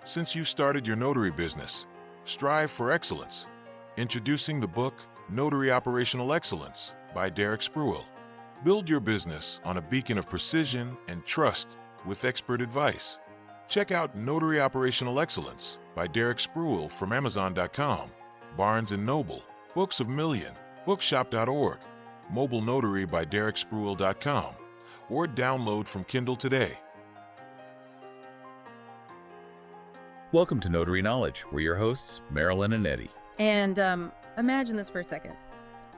Since you started your notary business, strive for excellence. Introducing the book, Notary Operational Excellence by Derek Spruill. Build your business on a beacon of precision and trust with expert advice. Check out Notary Operational Excellence by Derek Spruill from Amazon.com, Barnes & Noble, Books of Million, Bookshop.org, Mobile Notary by DerekSpruill.com, or download from Kindle today. Welcome to Notary Knowledge. We're your hosts, Marylyn and Eddie. And imagine this for a second.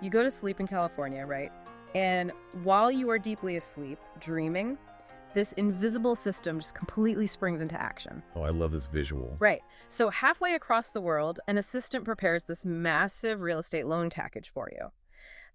You go to sleep in California, right? And while you are deeply asleep, dreaming, this invisible system just completely springs into action. Oh, I love this visual. Right. So halfway across the world, an assistant prepares this massive real estate loan package for you.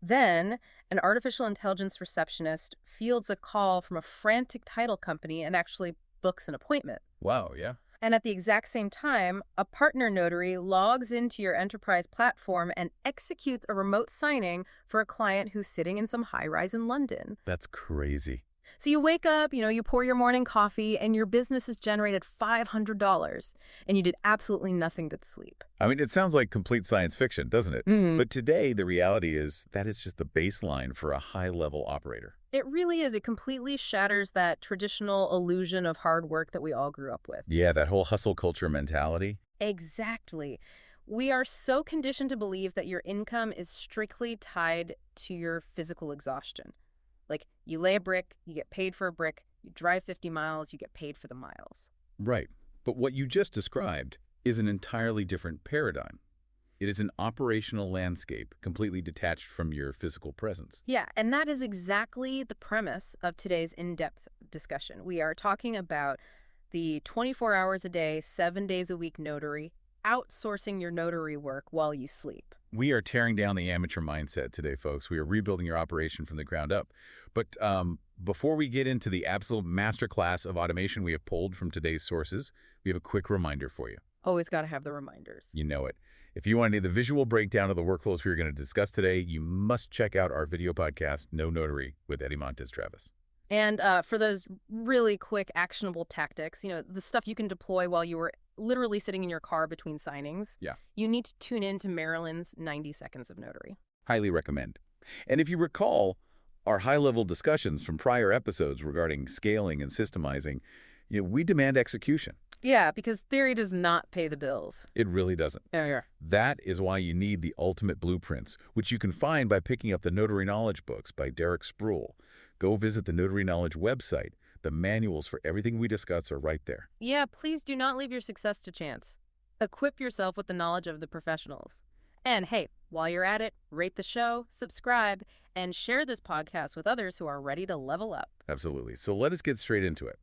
Then, an artificial intelligence receptionist fields a call from a frantic title company and actually books an appointment. Wow, yeah. And at the exact same time, a partner notary logs into your enterprise platform and executes a remote signing for a client who's sitting in some high-rise in London. That's crazy. So you wake up, you pour your morning coffee, and your business has generated $500, and you did absolutely nothing but sleep. I mean, it sounds like complete science fiction, doesn't it? Mm-hmm. But today, the reality is that is just the baseline for a high-level operator. It really is. It completely shatters that traditional illusion of hard work that we all grew up with. Yeah, that whole hustle culture mentality. Exactly. We are so conditioned to believe that your income is strictly tied to your physical exhaustion. Like, you lay a brick, you get paid for a brick. You drive 50 miles, you get paid for the miles. Right. But what you just described is an entirely different paradigm. It is an operational landscape completely detached from your physical presence. Yeah, and that is exactly the premise of today's in-depth discussion. We are talking about the 24 hours a day, 7 days a week notary, outsourcing your notary work while you sleep. We are tearing down the amateur mindset today, folks. We are rebuilding your operation from the ground up. But before we get into the absolute masterclass of automation we have pulled from today's sources, we have a quick reminder for you. Always got to have the reminders. You know it. If you want to need the visual breakdown of the workflows we're going to discuss today, you must check out our video podcast, No Notary, with Eddie Montes Travis. And for those really quick, actionable tactics, the stuff you can deploy while you were literally sitting in your car between signings, you need to tune in to Marylyn's 90 Seconds of Notary. Highly recommend. And if you recall our high-level discussions from prior episodes regarding scaling and systemizing, we demand execution. Yeah, because theory does not pay the bills. It really doesn't. Yeah. That is why you need the ultimate blueprints, which you can find by picking up the Notary Knowledge books by Derek Spruill. Go visit the Notary Knowledge website. The manuals for everything we discuss are right there. Yeah, please do not leave your success to chance. Equip yourself with the knowledge of the professionals. And hey, while you're at it, rate the show, subscribe, and share this podcast with others who are ready to level up. Absolutely. So let us get straight into it.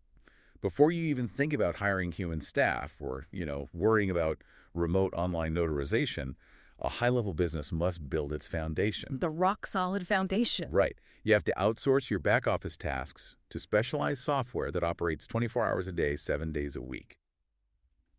Before you even think about hiring human staff or, worrying about remote online notarization, a high-level business must build its foundation. The rock-solid foundation. Right. You have to outsource your back-office tasks to specialized software that operates 24 hours a day, 7 days a week.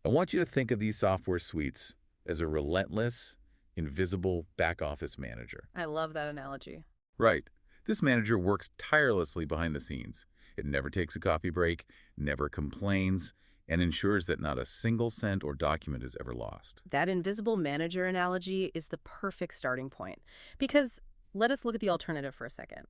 I want you to think of these software suites as a relentless, invisible back-office manager. I love that analogy. Right. This manager works tirelessly behind the scenes. It never takes a coffee break, never complains, and ensures that not a single cent or document is ever lost. That invisible manager analogy is the perfect starting point. Because let us look at the alternative for a second.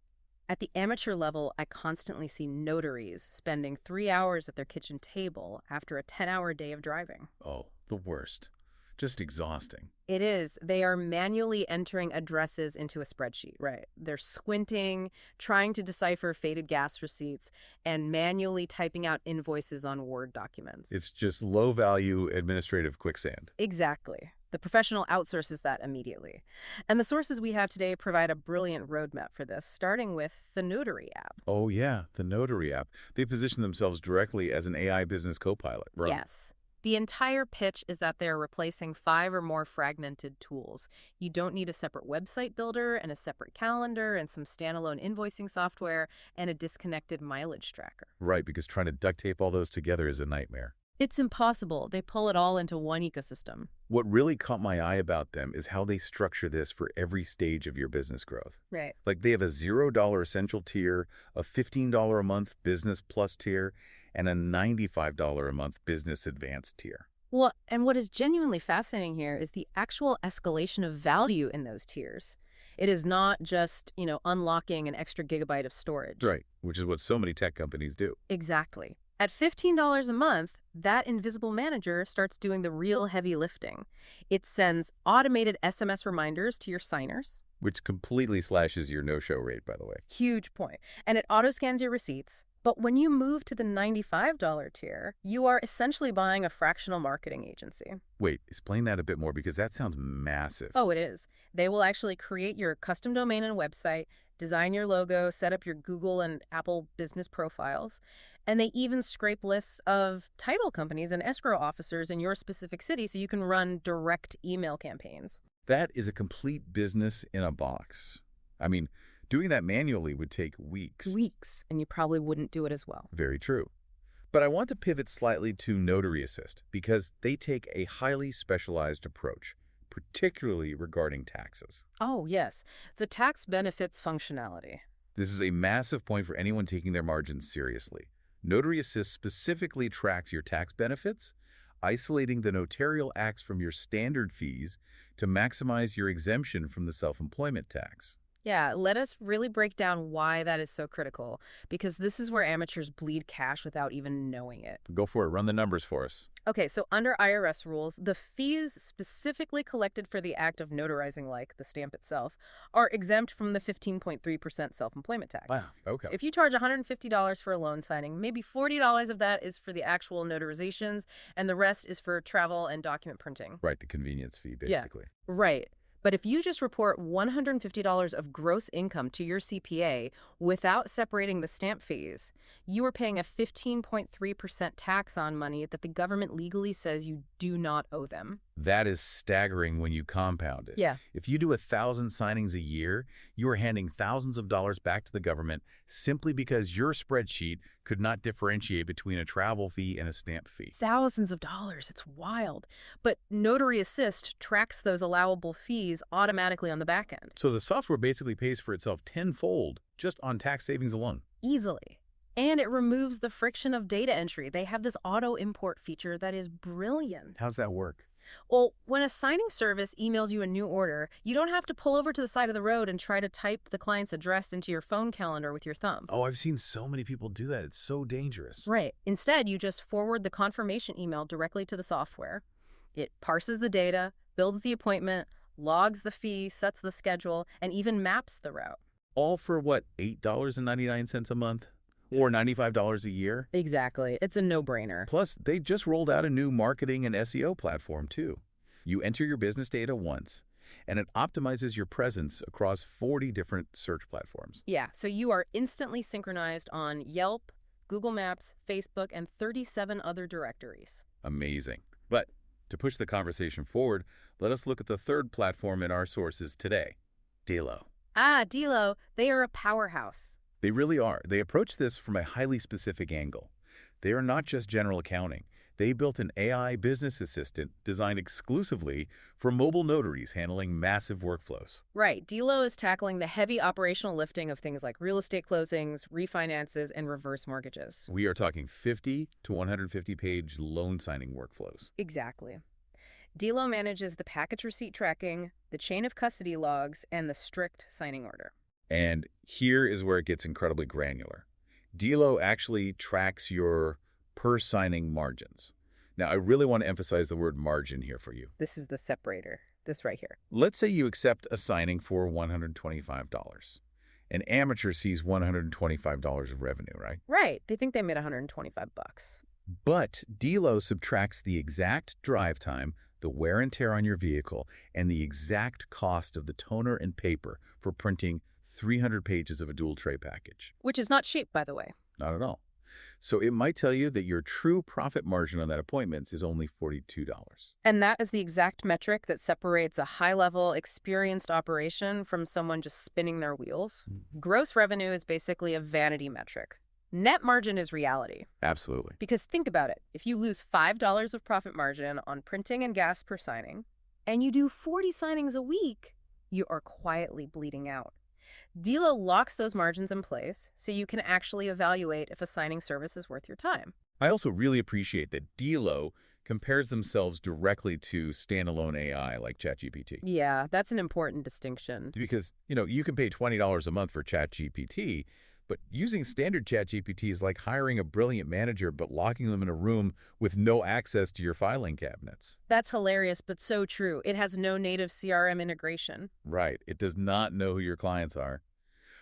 At the amateur level, I constantly see notaries spending 3 hours at their kitchen table after a 10-hour day of driving. Oh, the worst. Just exhausting. It is. They are manually entering addresses into a spreadsheet, right? They're squinting, trying to decipher faded gas receipts, and manually typing out invoices on Word documents. It's just low-value administrative quicksand. Exactly. The professional outsources that immediately. And the sources we have today provide a brilliant roadmap for this, starting with the Notary app. Oh, yeah, the Notary app. They position themselves directly as an AI business co-pilot, right? Yes. The entire pitch is that they're replacing 5 or more fragmented tools. You don't need a separate website builder and a separate calendar and some standalone invoicing software and a disconnected mileage tracker. Right, because trying to duct tape all those together is a nightmare. It's impossible. They pull it all into one ecosystem. What really caught my eye about them is how they structure this for every stage of your business growth. Right. Like they have a $0 essential tier, a $15 a month business plus tier, and a $95 a month business advanced tier. Well, and what is genuinely fascinating here is the actual escalation of value in those tiers. It is not just, unlocking an extra gigabyte of storage. Right, which is what so many tech companies do. Exactly. At $15 a month, that invisible manager starts doing the real heavy lifting. It sends automated SMS reminders to your signers. Which completely slashes your no-show rate, by the way. Huge point. And it auto-scans your receipts. But when you move to the $95 tier, you are essentially buying a fractional marketing agency. Wait, explain that a bit more because that sounds massive. Oh, it is. They will actually create your custom domain and website, design your logo, set up your Google and Apple business profiles, and they even scrape lists of title companies and escrow officers in your specific city so you can run direct email campaigns. That is a complete business in a box. I mean, doing that manually would take weeks. Weeks, and you probably wouldn't do it as well. Very true. But I want to pivot slightly to Notary Assist because they take a highly specialized approach, particularly regarding taxes. Oh, yes, the tax benefits functionality. This is a massive point for anyone taking their margins seriously. Notary Assist specifically tracks your tax benefits, isolating the notarial acts from your standard fees to maximize your exemption from the self-employment tax. Yeah, let us really break down why that is so critical, because this is where amateurs bleed cash without even knowing it. Go for it. Run the numbers for us. Okay, so under IRS rules, the fees specifically collected for the act of notarizing, like the stamp itself, are exempt from the 15.3% self-employment tax. Wow, okay. So if you charge $150 for a loan signing, maybe $40 of that is for the actual notarizations, and the rest is for travel and document printing. Right, the convenience fee, basically. Right. But if you just report $150 of gross income to your CPA without separating the stamp fees, you are paying a 15.3% tax on money that the government legally says you do not owe them. That is staggering when you compound it. Yeah. If you do 1,000 signings a year, you are handing thousands of dollars back to the government simply because your spreadsheet could not differentiate between a travel fee and a stamp fee. Thousands of dollars. It's wild. But Notary Assist tracks those allowable fees automatically on the back end. So the software basically pays for itself tenfold just on tax savings alone. Easily. And it removes the friction of data entry. They have this auto import feature that is brilliant. How's that work? Well, when a signing service emails you a new order, you don't have to pull over to the side of the road and try to type the client's address into your phone calendar with your thumb. Oh, I've seen so many people do that. It's so dangerous. Right. Instead, you just forward the confirmation email directly to the software. It parses the data, builds the appointment, logs the fee, sets the schedule, and even maps the route. All for what, $8.99 a month? Or $95 a year? Exactly. It's a no-brainer. Plus, they just rolled out a new marketing and SEO platform, too. You enter your business data once, and it optimizes your presence across 40 different search platforms. Yeah, so you are instantly synchronized on Yelp, Google Maps, Facebook, and 37 other directories. Amazing. But to push the conversation forward, let us look at the third platform in our sources today, Delo. Ah, Delo, they are a powerhouse. They really are. They approach this from a highly specific angle. They are not just general accounting. They built an AI business assistant designed exclusively for mobile notaries handling massive workflows. Right. Delo is tackling the heavy operational lifting of things like real estate closings, refinances, and reverse mortgages. We are talking 50 to 150-page loan signing workflows. Exactly. Delo manages the package receipt tracking, the chain of custody logs, and the strict signing order. And here is where it gets incredibly granular. Delo actually tracks your per-signing margins. Now, I really want to emphasize the word margin here for you. This is the separator, this right here. Let's say you accept a signing for $125. An amateur sees $125 of revenue, right? Right. They think they made $125. But Delo subtracts the exact drive time, the wear and tear on your vehicle, and the exact cost of the toner and paper for printing 300 pages of a dual tray package. Which is not cheap, by the way. Not at all. So it might tell you that your true profit margin on that appointment is only $42. And that is the exact metric that separates a high-level, experienced operation from someone just spinning their wheels. Gross revenue is basically a vanity metric. Net margin is reality. Absolutely. Because think about it. If you lose $5 of profit margin on printing and gas per signing, and you do 40 signings a week, you are quietly bleeding out. Delo locks those margins in place so you can actually evaluate if a signing service is worth your time. I also really appreciate that Delo compares themselves directly to standalone AI like ChatGPT. Yeah, that's an important distinction. Because, you can pay $20 a month for ChatGPT, but using standard ChatGPT is like hiring a brilliant manager but locking them in a room with no access to your filing cabinets. That's hilarious, but so true. It has no native CRM integration. Right. It does not know who your clients are.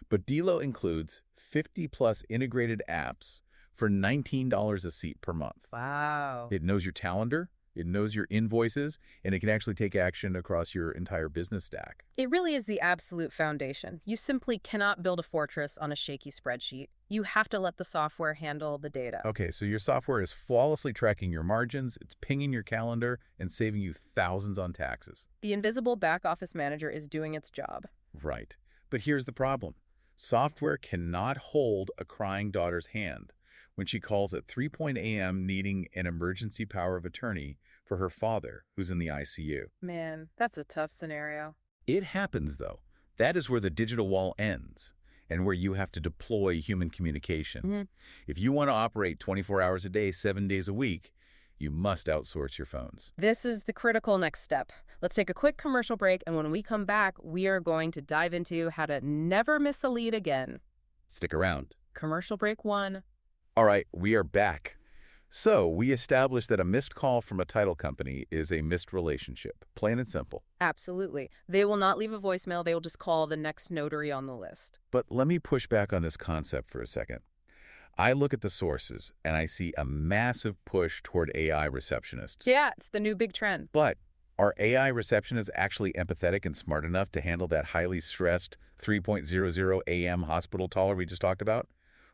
But Delo includes 50-plus integrated apps for $19 a seat per month. Wow. It knows your calendar, it knows your invoices, and it can actually take action across your entire business stack. It really is the absolute foundation. You simply cannot build a fortress on a shaky spreadsheet. You have to let the software handle the data. Okay, so your software is flawlessly tracking your margins, it's pinging your calendar, and saving you thousands on taxes. The invisible back office manager is doing its job. Right. But here's the problem. Software cannot hold a crying daughter's hand when she calls at 3 a.m. needing an emergency power of attorney for her father, who's in the ICU. Man, that's a tough scenario. It happens, though. That is where the digital wall ends and where you have to deploy human communication. If you want to operate 24 hours a day, 7 days a week, you must outsource your phones. This is the critical next step. Let's take a quick commercial break, and when we come back, we are going to dive into how to never miss a lead again. Stick around. Commercial break 1. All right, we are back. So, we established that a missed call from a title company is a missed relationship, plain and simple. Absolutely. They will not leave a voicemail. They will just call the next notary on the list. But let me push back on this concept for a second. I look at the sources, and I see a massive push toward AI receptionists. Yeah, it's the new big trend. But are AI receptionists actually empathetic and smart enough to handle that highly stressed 3:00 a.m. hospital caller we just talked about?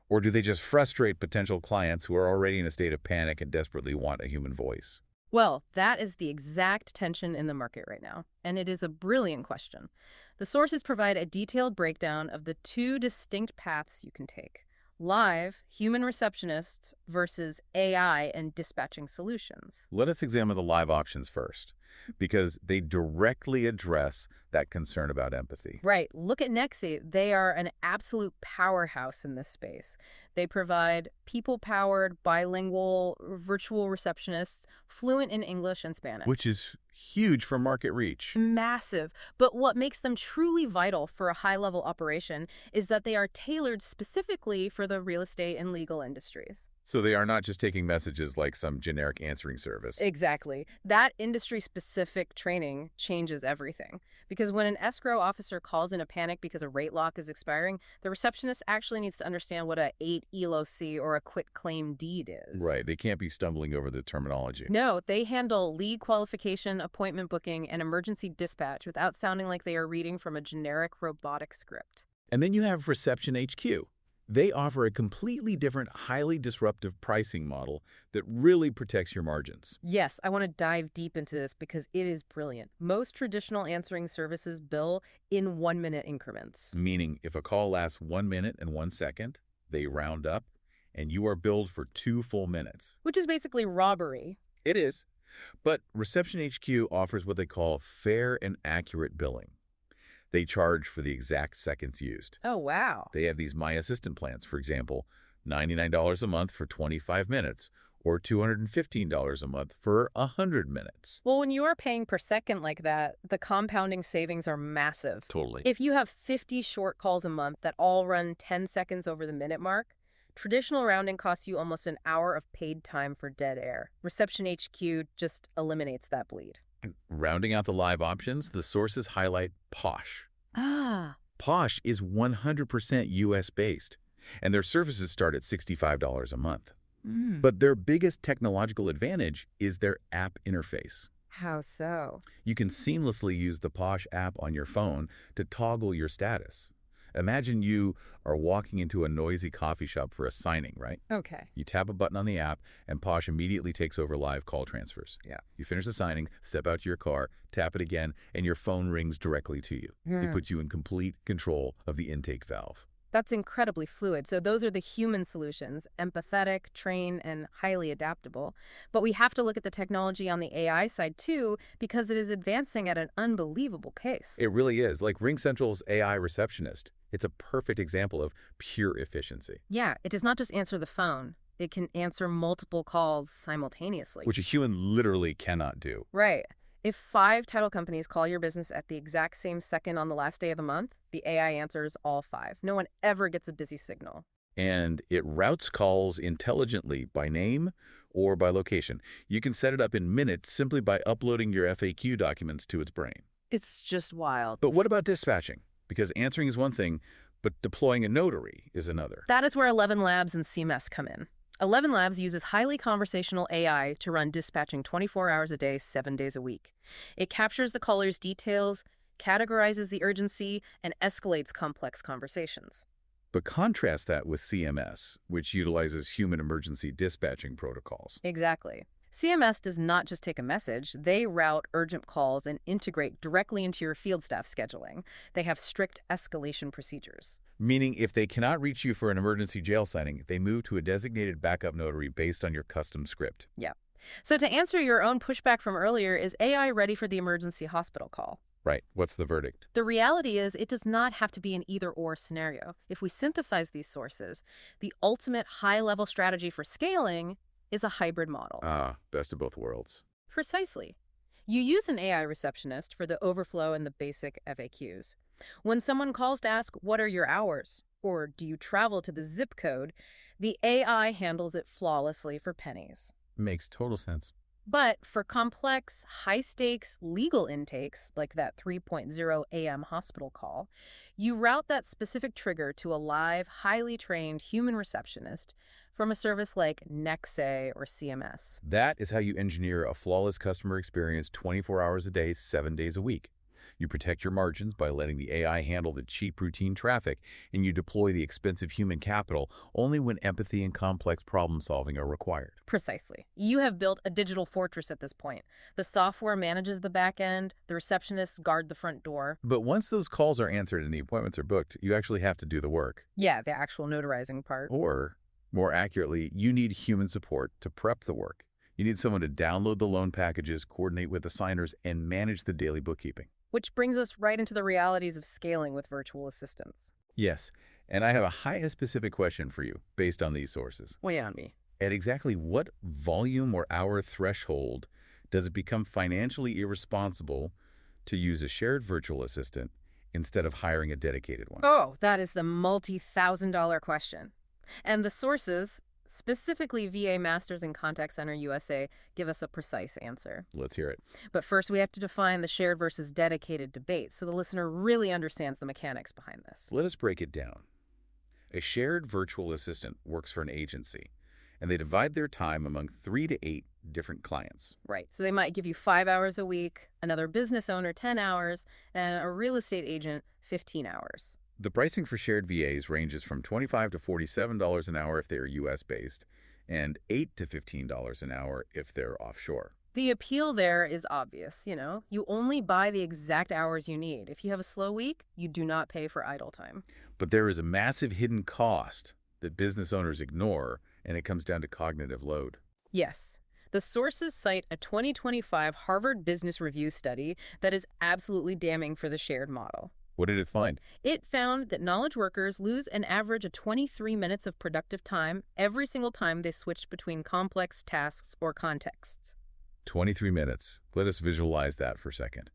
Or do they just frustrate potential clients who are already in a state of panic and desperately want a human voice? Well, that is the exact tension in the market right now, and it is a brilliant question. The sources provide a detailed breakdown of the two distinct paths you can take: live, human receptionists versus AI and dispatching solutions. Let us examine the live options first, because they directly address that concern about empathy. Right. Look at Nexi. They are an absolute powerhouse in this space. They provide people-powered, bilingual, virtual receptionists, fluent in English and Spanish. Which is huge for market reach. Massive. But what makes them truly vital for a high-level operation is that they are tailored specifically for the real estate and legal industries. So they are not just taking messages like some generic answering service. Exactly. That industry-specific training changes everything. Because when an escrow officer calls in a panic because a rate lock is expiring, the receptionist actually needs to understand what a 8 ELOC or a quit claim deed is. Right. They can't be stumbling over the terminology. No, they handle lead qualification, appointment booking, and emergency dispatch without sounding like they are reading from a generic robotic script. And then you have Reception HQ. They offer a completely different, highly disruptive pricing model that really protects your margins. Yes, I want to dive deep into this because it is brilliant. Most traditional answering services bill in 1-minute increments. Meaning, if a call lasts 1 minute and 1 second, they round up, and you are billed for 2 full minutes. Which is basically robbery. It is. But Reception HQ offers what they call fair and accurate billing. They charge for the exact seconds used. Oh, wow. They have these My Assistant plans, for example, $99 a month for 25 minutes, or $215 a month for 100 minutes. Well, when you are paying per second like that, the compounding savings are massive. Totally. If you have 50 short calls a month that all run 10 seconds over the minute mark, traditional rounding costs you almost an hour of paid time for dead air. Reception HQ just eliminates that bleed. Rounding out the live options, the sources highlight Posh. Ah. Posh is 100% US-based, and their services start at $65 a month. But their biggest technological advantage is their app interface. How so? You can seamlessly use the Posh app on your phone to toggle your status. Imagine you are walking into a noisy coffee shop for a signing, right? Okay. You tap a button on the app, and Posh immediately takes over live call transfers. Yeah. You finish the signing, step out to your car, tap it again, and your phone rings directly to you. It puts you in complete control of the intake valve. That's incredibly fluid. So those are the human solutions, empathetic, trained, and highly adaptable. But we have to look at the technology on the AI side too, because it is advancing at an unbelievable pace. It really is. Like RingCentral's AI receptionist. It's a perfect example of pure efficiency. Yeah, it does not just answer the phone. It can answer multiple calls simultaneously. Which a human literally cannot do. Right. If 5 title companies call your business at the exact same second on the last day of the month, the AI answers all 5. No one ever gets a busy signal. And it routes calls intelligently by name or by location. You can set it up in minutes simply by uploading your FAQ documents to its brain. It's just wild. But what about dispatching? Because answering is one thing, but deploying a notary is another. That is where 11 Labs and CMS come in. 11 Labs uses highly conversational AI to run dispatching 24 hours a day, 7 days a week. It captures the caller's details, categorizes the urgency, and escalates complex conversations. But contrast that with CMS, which utilizes human emergency dispatching protocols. Exactly. CMS does not just take a message, they route urgent calls and integrate directly into your field staff scheduling. They have strict escalation procedures. Meaning if they cannot reach you for an emergency jail signing, they move to a designated backup notary based on your custom script. Yeah. So to answer your own pushback from earlier, is AI ready for the emergency hospital call? Right. What's the verdict? The reality is it does not have to be an either-or scenario. If we synthesize these sources, the ultimate high-level strategy for scaling is a hybrid model. Best of both worlds. Precisely. You use an AI receptionist for the overflow and the basic FAQs. When someone calls to ask, what are your hours? Or do you travel to the zip code? The AI handles it flawlessly for pennies. Makes total sense. But for complex, high-stakes legal intakes, like that 3.0 a.m. hospital call, you route that specific trigger to a live, highly trained human receptionist from a service like Nexay or CMS. That is how you engineer a flawless customer experience 24 hours a day, 7 days a week. You protect your margins by letting the AI handle the cheap routine traffic, and you deploy the expensive human capital only when empathy and complex problem solving are required. Precisely. You have built a digital fortress at this point. The software manages the back end, the receptionists guard the front door. But once those calls are answered and the appointments are booked, you actually have to do the work. Yeah, the actual notarizing part. Or, more accurately, you need human support to prep the work. You need someone to download the loan packages, coordinate with the signers, and manage the daily bookkeeping. Which brings us right into the realities of scaling with virtual assistants. Yes, and I have a highly specific question for you based on these sources. Weigh on me. At exactly what volume or hour threshold does it become financially irresponsible to use a shared virtual assistant instead of hiring a dedicated one? Oh, that is the multi-$1,000 question. And the sources, specifically VA Masters and Contact Center USA, give us a precise answer. Let's hear it. But first, we have to define the shared versus dedicated debate so the listener really understands the mechanics behind this. Let us break it down. A shared virtual assistant works for an agency, and they divide their time among 3 to 8 different clients. Right. So they might give you 5 hours a week, another business owner 10 hours, and a real estate agent 15 hours. The pricing for shared VAs ranges from $25 to $47 an hour if they are U.S.-based, and $8 to $15 an hour if they're offshore. The appeal there is obvious, You only buy the exact hours you need. If you have a slow week, you do not pay for idle time. But there is a massive hidden cost that business owners ignore, and it comes down to cognitive load. Yes. The sources cite a 2025 Harvard Business Review study that is absolutely damning for the shared model. What did it find? It found that knowledge workers lose an average of 23 minutes of productive time every single time they switch between complex tasks or contexts. 23 minutes. Let us visualize that for a second.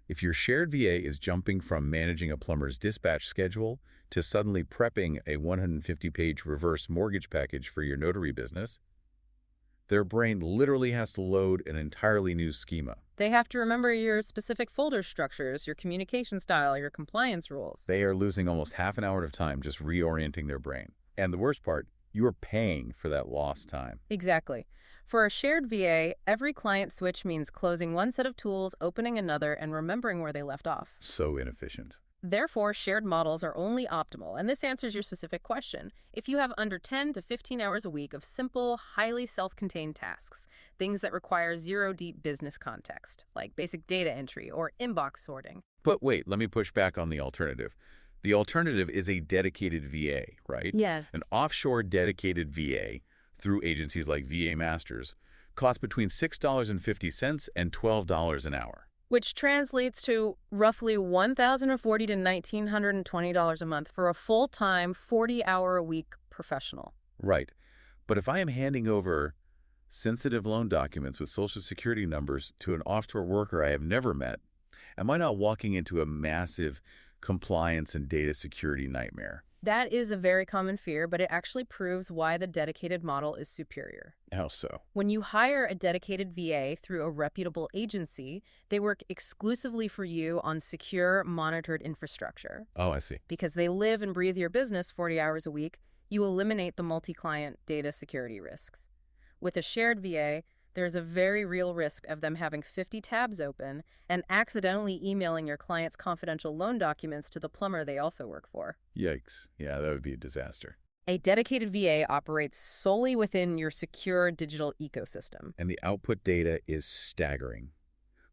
If your shared VA is jumping from managing a plumber's dispatch schedule to suddenly prepping a 150-page reverse mortgage package for your notary business, their brain literally has to load an entirely new schema. They have to remember your specific folder structures, your communication style, your compliance rules. They are losing almost half an hour of time just reorienting their brain. And the worst part, you are paying for that lost time. Exactly. For a shared VA, every client switch means closing one set of tools, opening another, and remembering where they left off. So inefficient. Therefore, shared models are only optimal, and this answers your specific question. If you have under 10 to 15 hours a week of simple, highly self-contained tasks, things that require zero deep business context, like basic data entry or inbox sorting. But wait, let me push back on the alternative. The alternative is a dedicated VA, right? Yes. An offshore dedicated VA through agencies like VA Masters costs between $6.50 and $12 an hour. Which translates to roughly $1,040 to $1,920 a month for a full-time, 40-hour-a-week professional. Right. But if I am handing over sensitive loan documents with Social Security numbers to an offshore worker I have never met, am I not walking into a massive compliance and data security nightmare? That is a very common fear, but it actually proves why the dedicated model is superior. How so? When you hire a dedicated VA through a reputable agency, they work exclusively for you on secure, monitored infrastructure. Oh, I see. Because they live and breathe your business 40 hours a week, you eliminate the multi-client data security risks. With a shared VA, there's a very real risk of them having 50 tabs open and accidentally emailing your client's confidential loan documents to the plumber they also work for. Yikes. Yeah, that would be a disaster. A dedicated VA operates solely within your secure digital ecosystem. And the output data is staggering.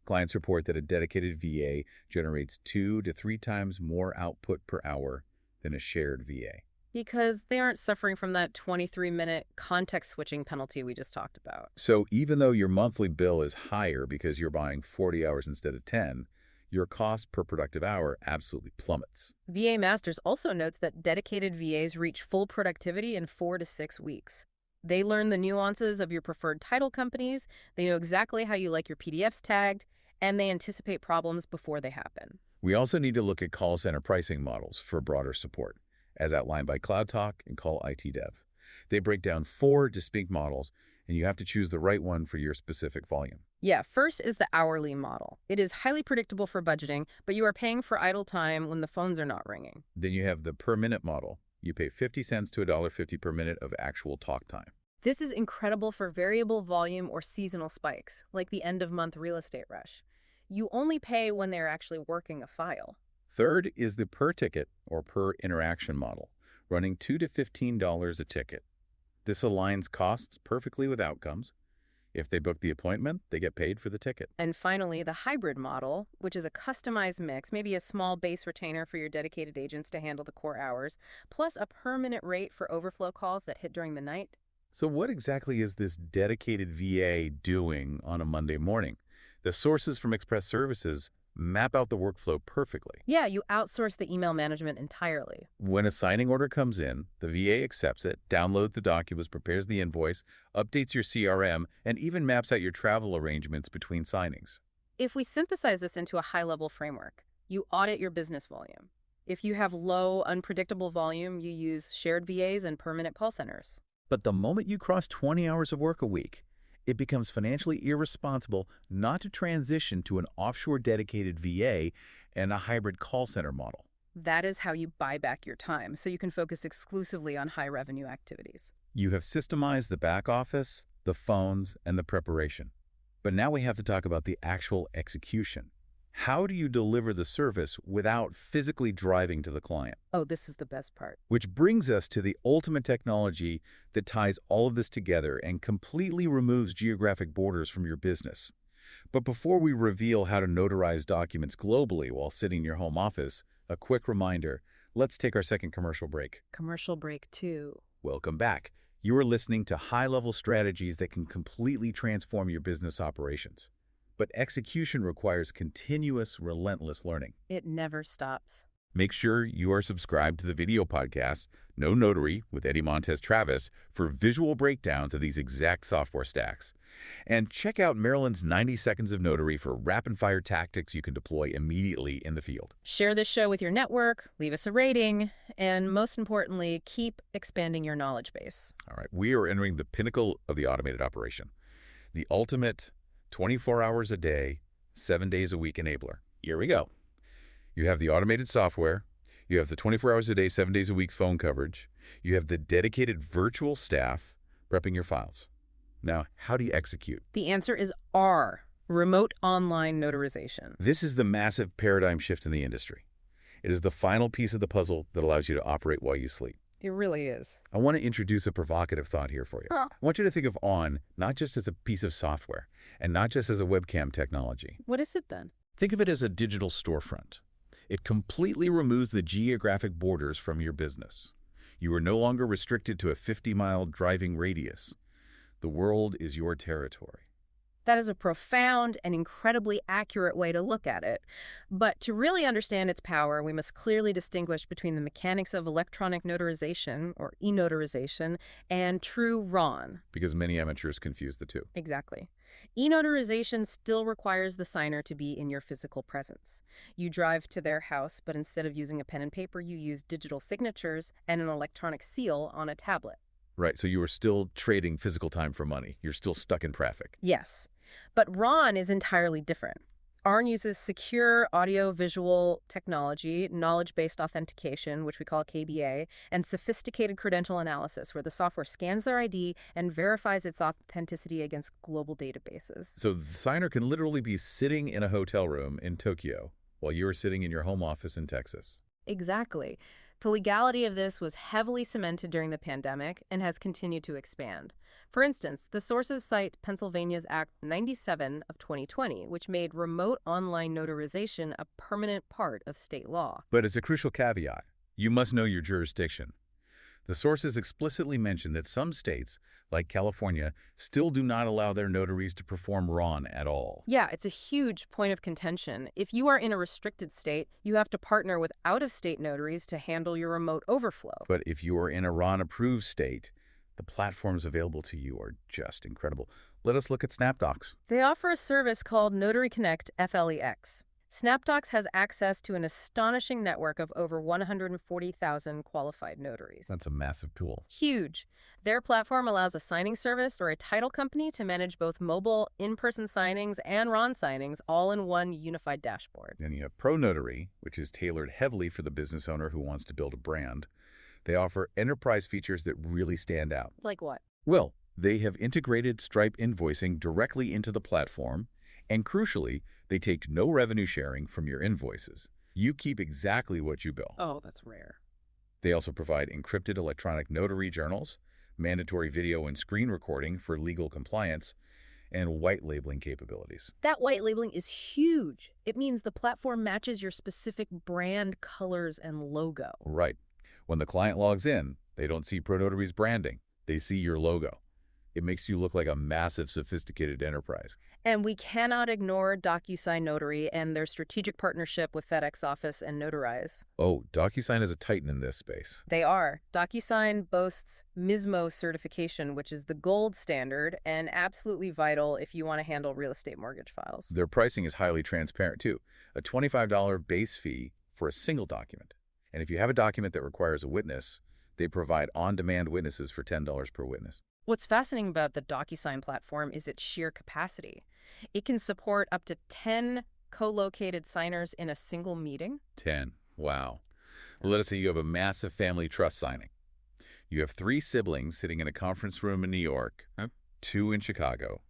Clients report that a dedicated VA generates 2 to 3 times more output per hour than a shared VA. Because they aren't suffering from that 23-minute context switching penalty we just talked about. So even though your monthly bill is higher because you're buying 40 hours instead of 10, your cost per productive hour absolutely plummets. VA Masters also notes that dedicated VAs reach full productivity in 4 to 6 weeks. They learn the nuances of your preferred title companies, they know exactly how you like your PDFs tagged, and they anticipate problems before they happen. We also need to look at call center pricing models for broader support, as outlined by Cloud Talk and Call IT Dev. They break down 4 distinct models, and you have to choose the right one for your specific volume. Yeah, first is the hourly model. It is highly predictable for budgeting, but you are paying for idle time when the phones are not ringing. Then you have the per minute model. You pay 50 cents to $1.50 per minute of actual talk time. This is incredible for variable volume or seasonal spikes, like the end-of-month real estate rush. You only pay when they're actually working a file. Third is the per ticket or per interaction model, running $2 to $15 a ticket. This aligns costs perfectly with outcomes. If they book the appointment, they get paid for the ticket. And finally, the hybrid model, which is a customized mix, maybe a small base retainer for your dedicated agents to handle the core hours, plus a per-minute rate for overflow calls that hit during the night. So what exactly is this dedicated VA doing on a Monday morning? The sources from Express Services map out the workflow perfectly. Yeah, you outsource the email management entirely. When a signing order comes in, the VA accepts it, downloads the documents, prepares the invoice, updates your CRM, and even maps out your travel arrangements between signings. If we synthesize this into a high-level framework, you audit your business volume. If you have low, unpredictable volume, you use shared VAs and permanent call centers. But the moment you cross 20 hours of work a week, it becomes financially irresponsible not to transition to an offshore dedicated VA and a hybrid call center model. That is how you buy back your time, so you can focus exclusively on high-revenue activities. You have systemized the back office, the phones, and the preparation. But now we have to talk about the actual execution. How do you deliver the service without physically driving to the client? Oh, this is the best part. Which brings us to the ultimate technology that ties all of this together and completely removes geographic borders from your business. But before we reveal how to notarize documents globally while sitting in your home office, a quick reminder, let's take our second commercial break. Commercial break 2. Welcome back. You are listening to high-level strategies that can completely transform your business operations. But execution requires continuous, relentless learning. It never stops. Make sure you are subscribed to the video podcast, No Notary with Eddie Montes Travis, for visual breakdowns of these exact software stacks. And check out Marylyn's 90 Seconds of Notary for rapid-fire tactics you can deploy immediately in the field. Share this show with your network, leave us a rating, and most importantly, keep expanding your knowledge base. All right, we are entering the pinnacle of the automated operation, the ultimate 24 hours a day, 7 days a week enabler. Here we go. You have the automated software. You have the 24 hours a day, 7 days a week phone coverage. You have the dedicated virtual staff prepping your files. Now, how do you execute? The answer is R, remote online notarization. This is the massive paradigm shift in the industry. It is the final piece of the puzzle that allows you to operate while you sleep. It really is. I want to introduce a provocative thought here for you. Huh. I want you to think of ON not just as a piece of software and not just as a webcam technology. What is it then? Think of it as a digital storefront. It completely removes the geographic borders from your business. You are no longer restricted to a 50-mile driving radius. The world is your territory. That is a profound and incredibly accurate way to look at it. But to really understand its power, we must clearly distinguish between the mechanics of electronic notarization, or e-notarization, and true RON. Because many amateurs confuse the two. Exactly. E-notarization still requires the signer to be in your physical presence. You drive to their house, but instead of using a pen and paper, you use digital signatures and an electronic seal on a tablet. Right, so you are still trading physical time for money. You're still stuck in traffic. Yes, but RON is entirely different. RON uses secure audio-visual technology, knowledge-based authentication, which we call KBA, and sophisticated credential analysis, where the software scans their ID and verifies its authenticity against global databases. So the signer can literally be sitting in a hotel room in Tokyo while you're sitting in your home office in Texas. Exactly. The legality of this was heavily cemented during the pandemic and has continued to expand. For instance, the sources cite Pennsylvania's Act 97 of 2020, which made remote online notarization a permanent part of state law. But it's a crucial caveat. You must know your jurisdiction. The sources explicitly mention that some states, like California, still do not allow their notaries to perform RON at all. Yeah, it's a huge point of contention. If you are in a restricted state, you have to partner with out-of-state notaries to handle your remote overflow. But if you are in a RON-approved state, the platforms available to you are just incredible. Let us look at SnapDocs. They offer a service called Notary Connect FLEX. SnapDocs has access to an astonishing network of over 140,000 qualified notaries. That's a massive tool. Huge. Their platform allows a signing service or a title company to manage both mobile, in-person signings and RON signings all in one unified dashboard. Then you have Pro Notary, which is tailored heavily for the business owner who wants to build a brand. They offer enterprise features that really stand out. Like what? Well, they have integrated Stripe invoicing directly into the platform, and crucially, they take no revenue sharing from your invoices. You keep exactly what you bill. Oh, that's rare. They also provide encrypted electronic notary journals, mandatory video and screen recording for legal compliance, and white labeling capabilities. That white labeling is huge. It means the platform matches your specific brand colors and logo. Right. When the client logs in, they don't see ProNotary's branding. They see your logo. It makes you look like a massive, sophisticated enterprise. And we cannot ignore DocuSign Notary and their strategic partnership with FedEx Office and Notarize. Oh, DocuSign is a titan in this space. They are. DocuSign boasts MISMO certification, which is the gold standard and absolutely vital if you want to handle real estate mortgage files. Their pricing is highly transparent, too. A $25 base fee for a single document. And if you have a document that requires a witness, they provide on-demand witnesses for $10 per witness. What's fascinating about the DocuSign platform is its sheer capacity. It can support up to 10 co-located signers in a single meeting. 10. Wow. Let us say you have a massive family trust signing. You have 3 siblings sitting in a conference room in New York, 2 in Chicago,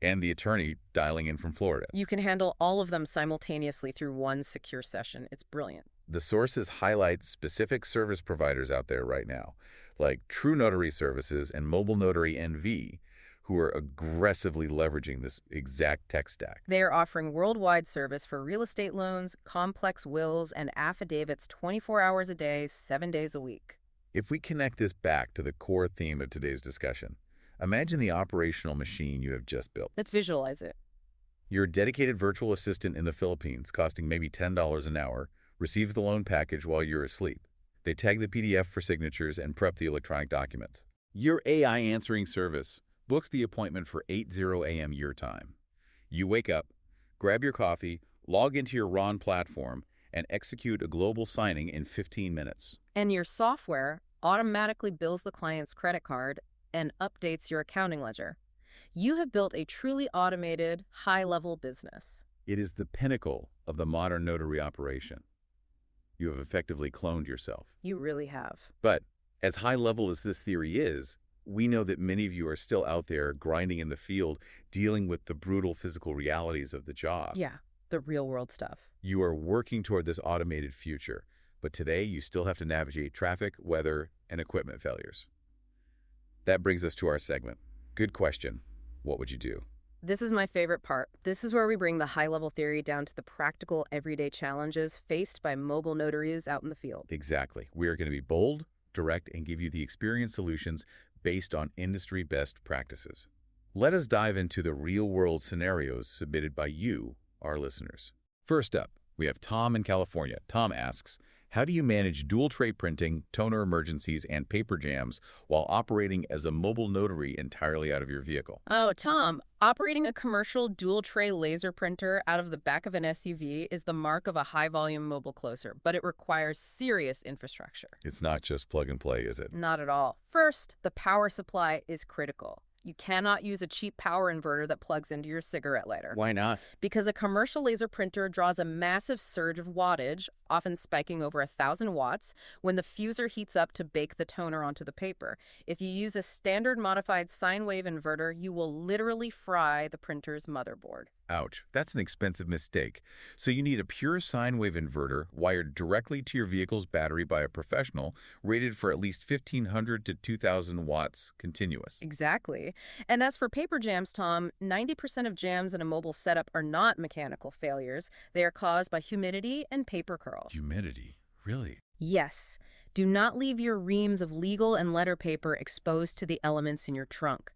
and the attorney dialing in from Florida. You can handle all of them simultaneously through one secure session. It's brilliant. The sources highlight specific service providers out there right now, like True Notary Services and Mobile Notary NV, who are aggressively leveraging this exact tech stack. They are offering worldwide service for real estate loans, complex wills, and affidavits 24 hours a day, 7 days a week. If we connect this back to the core theme of today's discussion, imagine the operational machine you have just built. Let's visualize it. Your dedicated virtual assistant in the Philippines, costing maybe $10 an hour, receives the loan package while you're asleep. They tag the PDF for signatures and prep the electronic documents. Your AI answering service books the appointment for 8:00 a.m. your time. You wake up, grab your coffee, log into your RON platform, and execute a global signing in 15 minutes. And your software automatically bills the client's credit card and updates your accounting ledger. You have built a truly automated, high-level business. It is the pinnacle of the modern notary operation. You have effectively cloned yourself. You really have. But as high level as this theory is, we know that many of you are still out there grinding in the field, dealing with the brutal physical realities of the job. Yeah, the real-world stuff. You are working toward this automated future, but today you still have to navigate traffic, weather, and equipment failures. That brings us to our segment. Good question. What would you do? This is my favorite part. This is where we bring the high-level theory down to the practical, everyday challenges faced by mobile notaries out in the field. Exactly. We are going to be bold, direct, and give you the experience solutions based on industry best practices. Let us dive into the real-world scenarios submitted by you, our listeners. First up, we have Tom in California. Tom asks, how do you manage dual tray printing, toner emergencies, and paper jams while operating as a mobile notary entirely out of your vehicle? Oh, Tom, operating a commercial dual-tray laser printer out of the back of an SUV is the mark of a high-volume mobile closer, but it requires serious infrastructure. It's not just plug and play, is it? Not at all. First, the power supply is critical. You cannot use a cheap power inverter that plugs into your cigarette lighter. Why not? Because a commercial laser printer draws a massive surge of wattage, often spiking over 1,000 watts, when the fuser heats up to bake the toner onto the paper. If you use a standard modified sine wave inverter, you will literally fry the printer's motherboard. Ouch, that's an expensive mistake. So you need a pure sine wave inverter wired directly to your vehicle's battery by a professional, rated for at least 1,500 to 2,000 watts continuous. Exactly. And as for paper jams, Tom, 90% of jams in a mobile setup are not mechanical failures. They are caused by humidity and paper curl. Humidity? Really? Yes. Do not leave your reams of legal and letter paper exposed to the elements in your trunk.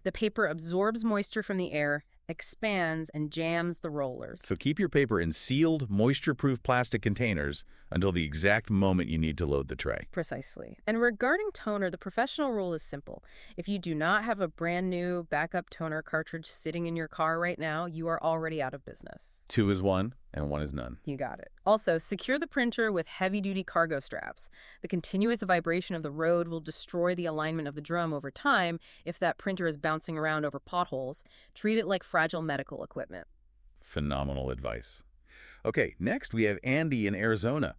The paper absorbs moisture from the air, expands, and jams the rollers. So keep your paper in sealed, moisture-proof plastic containers until the exact moment you need to load the tray. Precisely. And regarding toner, the professional rule is simple. If you do not have a brand new backup toner cartridge sitting in your car right now, you are already out of business. 2 is 1 and 1 is none. You got it. Also, secure the printer with heavy-duty cargo straps. The continuous vibration of the road will destroy the alignment of the drum over time if that printer is bouncing around over potholes. Treat it like fragile medical equipment. Phenomenal advice. Okay, next we have Andy in Arizona.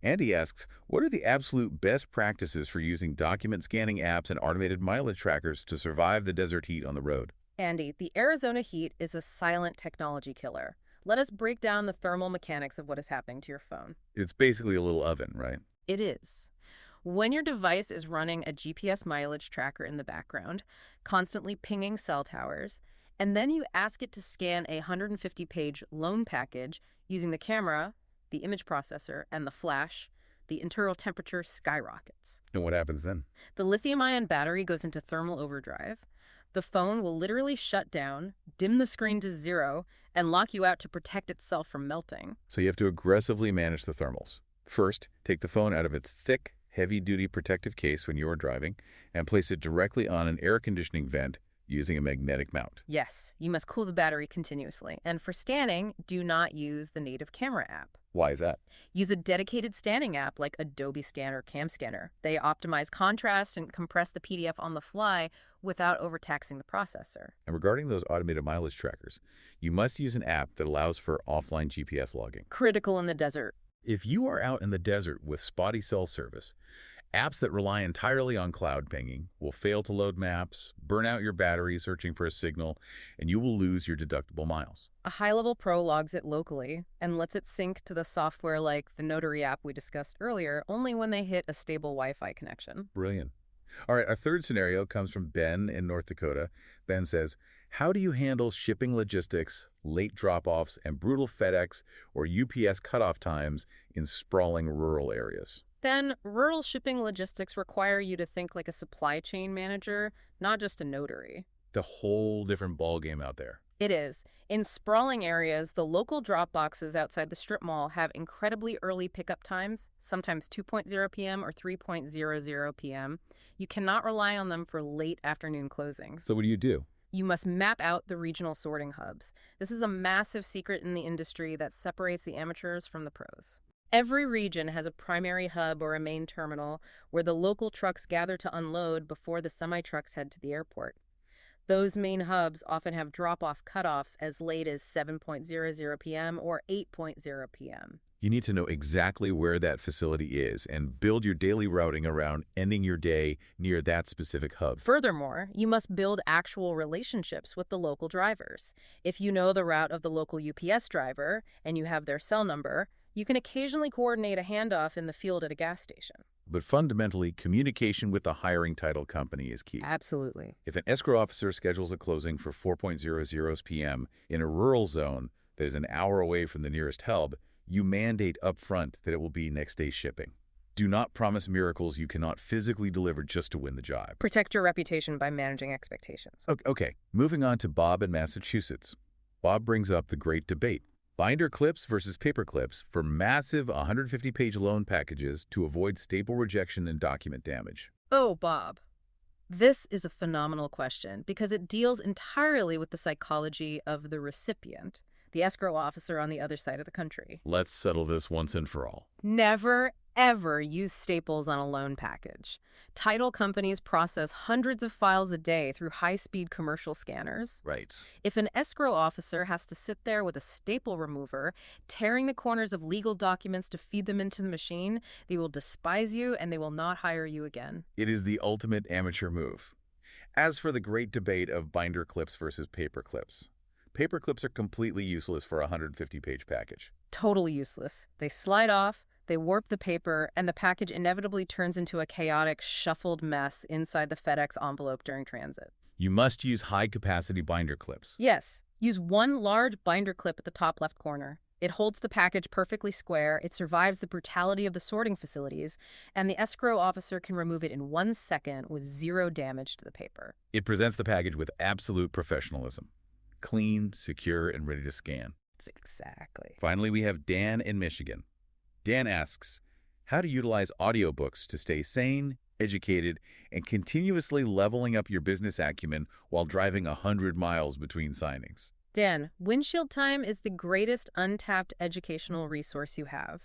Andy asks, what are the absolute best practices for using document scanning apps and automated mileage trackers to survive the desert heat on the road? Andy, the Arizona heat is a silent technology killer. Let us break down the thermal mechanics of what is happening to your phone. It's basically a little oven, right? It is. When your device is running a GPS mileage tracker in the background, constantly pinging cell towers, and then you ask it to scan a 150-page loan package using the camera, the image processor, and the flash, the internal temperature skyrockets. And what happens then? The lithium-ion battery goes into thermal overdrive. The phone will literally shut down, dim the screen to 0, and lock you out to protect itself from melting. So you have to aggressively manage the thermals. First, take the phone out of its thick, heavy-duty protective case when you are driving and place it directly on an air conditioning vent using a magnetic mount. Yes, you must cool the battery continuously. And for scanning, do not use the native camera app. Why is that? Use a dedicated scanning app like Adobe Scanner or Cam Scanner. They optimize contrast and compress the PDF on the fly without overtaxing the processor. And regarding those automated mileage trackers, you must use an app that allows for offline GPS logging. Critical in the desert. If you are out in the desert with spotty cell service, apps that rely entirely on cloud pinging will fail to load maps, burn out your battery searching for a signal, and you will lose your deductible miles. A high-level pro logs it locally and lets it sync to the software like the Notary app we discussed earlier only when they hit a stable Wi-Fi connection. Brilliant. All right, our third scenario comes from Ben in North Dakota. Ben says, how do you handle shipping logistics, late drop-offs, and brutal FedEx or UPS cutoff times in sprawling rural areas? Ben, rural shipping logistics require you to think like a supply chain manager, not just a notary. The whole different ballgame out there. It is. In sprawling areas, the local drop boxes outside the strip mall have incredibly early pickup times, sometimes 2:00 p.m. or 3:00 p.m. You cannot rely on them for late afternoon closings. So what do? You must map out the regional sorting hubs. This is a massive secret in the industry that separates the amateurs from the pros. Every region has a primary hub or a main terminal where the local trucks gather to unload before the semi-trucks head to the airport. Those main hubs often have drop-off cutoffs as late as 7:00 p.m. or 8:00 p.m. You need to know exactly where that facility is and build your daily routing around ending your day near that specific hub. Furthermore, you must build actual relationships with the local drivers. If you know the route of the local UPS driver and you have their cell number, you can occasionally coordinate a handoff in the field at a gas station. But fundamentally, communication with the hiring title company is key. Absolutely. If an escrow officer schedules a closing for 4:00 p.m. in a rural zone that is an hour away from the nearest hub, you mandate upfront that it will be next day shipping. Do not promise miracles you cannot physically deliver just to win the job. Protect your reputation by managing expectations. Okay, moving on to Bob in Massachusetts. Bob brings up the great debate. Binder clips versus paper clips for massive 150-page loan packages to avoid staple rejection and document damage. Oh, Bob. This is a phenomenal question because it deals entirely with the psychology of the recipient, the escrow officer on the other side of the country. Let's settle this once and for all. Never, ever use staples on a loan package. Title companies process hundreds of files a day through high-speed commercial scanners. Right. If an escrow officer has to sit there with a staple remover, tearing the corners of legal documents to feed them into the machine, they will despise you and they will not hire you again. It is the ultimate amateur move. As for the great debate of binder clips versus paper clips, paper clips are completely useless for a 150-page package. Totally useless. They slide off, they warp the paper, and the package inevitably turns into a chaotic, shuffled mess inside the FedEx envelope during transit. You must use high-capacity binder clips. Yes, use one large binder clip at the top left corner. It holds the package perfectly square, it survives the brutality of the sorting facilities, and the escrow officer can remove it in 1 second with zero damage to the paper. It presents the package with absolute professionalism. Clean, secure, and ready to scan. Exactly. Finally, we have Dan in Michigan. Dan asks, how to utilize audiobooks to stay sane, educated, and continuously leveling up your business acumen while driving 100 miles between signings. Dan, windshield time is the greatest untapped educational resource you have.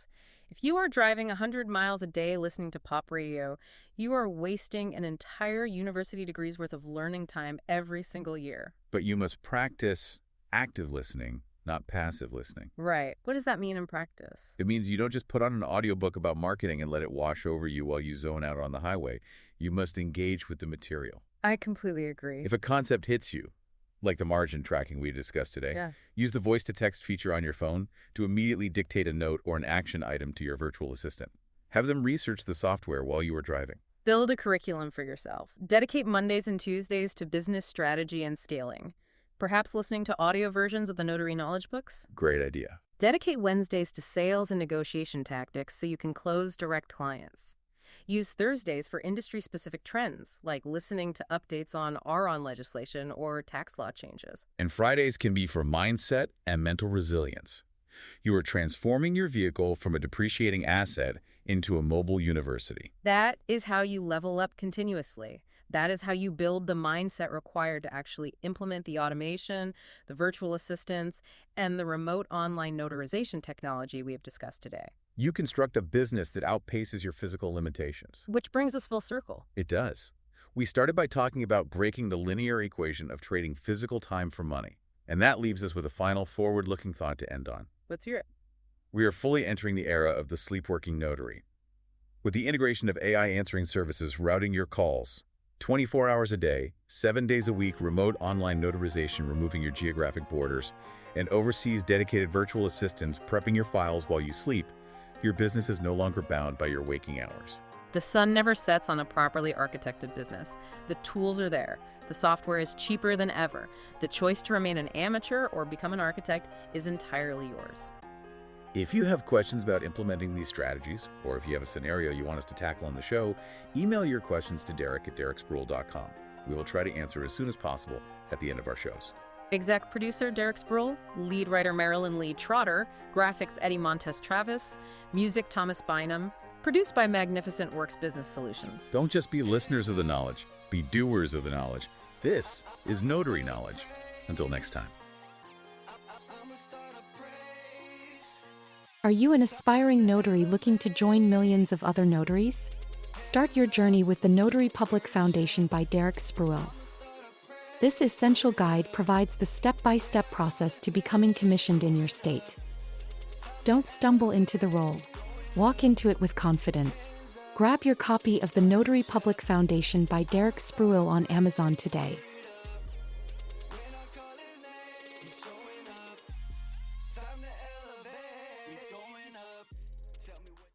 If you are driving 100 miles a day listening to pop radio, you are wasting an entire university degree's worth of learning time every single year. But you must practice active listening, not passive listening. Right. What does that mean in practice? It means you don't just put on an audiobook about marketing and let it wash over you while you zone out on the highway. You must engage with the material. I completely agree. If a concept hits you, like the margin tracking we discussed today, use the voice-to-text feature on your phone to immediately dictate a note or an action item to your virtual assistant. Have them research the software while you are driving. Build a curriculum for yourself. Dedicate Mondays and Tuesdays to business strategy and scaling. Perhaps listening to audio versions of the Notary knowledge books? Great idea. Dedicate Wednesdays to sales and negotiation tactics so you can close direct clients. Use Thursdays for industry-specific trends, like listening to updates on RON legislation or tax law changes. And Fridays can be for mindset and mental resilience. You are transforming your vehicle from a depreciating asset into a mobile university. That is how you level up continuously. That is how you build the mindset required to actually implement the automation, the virtual assistants, and the remote online notarization technology we have discussed today. You construct a business that outpaces your physical limitations. Which brings us full circle. It does. We started by talking about breaking the linear equation of trading physical time for money. And that leaves us with a final forward-looking thought to end on. Let's hear it. We are fully entering the era of the sleep-working notary. With the integration of AI answering services routing your calls, 24 hours a day, 7 days a week, remote online notarization removing your geographic borders, and overseas dedicated virtual assistants prepping your files while you sleep, your business is no longer bound by your waking hours. The sun never sets on a properly architected business. The tools are there. The software is cheaper than ever. The choice to remain an amateur or become an architect is entirely yours. If you have questions about implementing these strategies, or if you have a scenario you want us to tackle on the show, email your questions to Derek@DerekSpruill.com. We will try to answer as soon as possible at the end of our shows. Exec producer Derek Spruill, lead writer Marylyn Trotter, graphics Eddie Montes Travis, music Thomas Bynum, produced by Magnificent Works Business Solutions. Don't just be listeners of the knowledge, be doers of the knowledge. This is Notary Knowledge. Until next time. Are you an aspiring notary looking to join millions of other notaries? Start your journey with the Notary Public Foundation by Derek Spruill. This essential guide provides the step-by-step process to becoming commissioned in your state. Don't stumble into the role. Walk into it with confidence. Grab your copy of the Notary Public Foundation by Derek Spruill on Amazon today.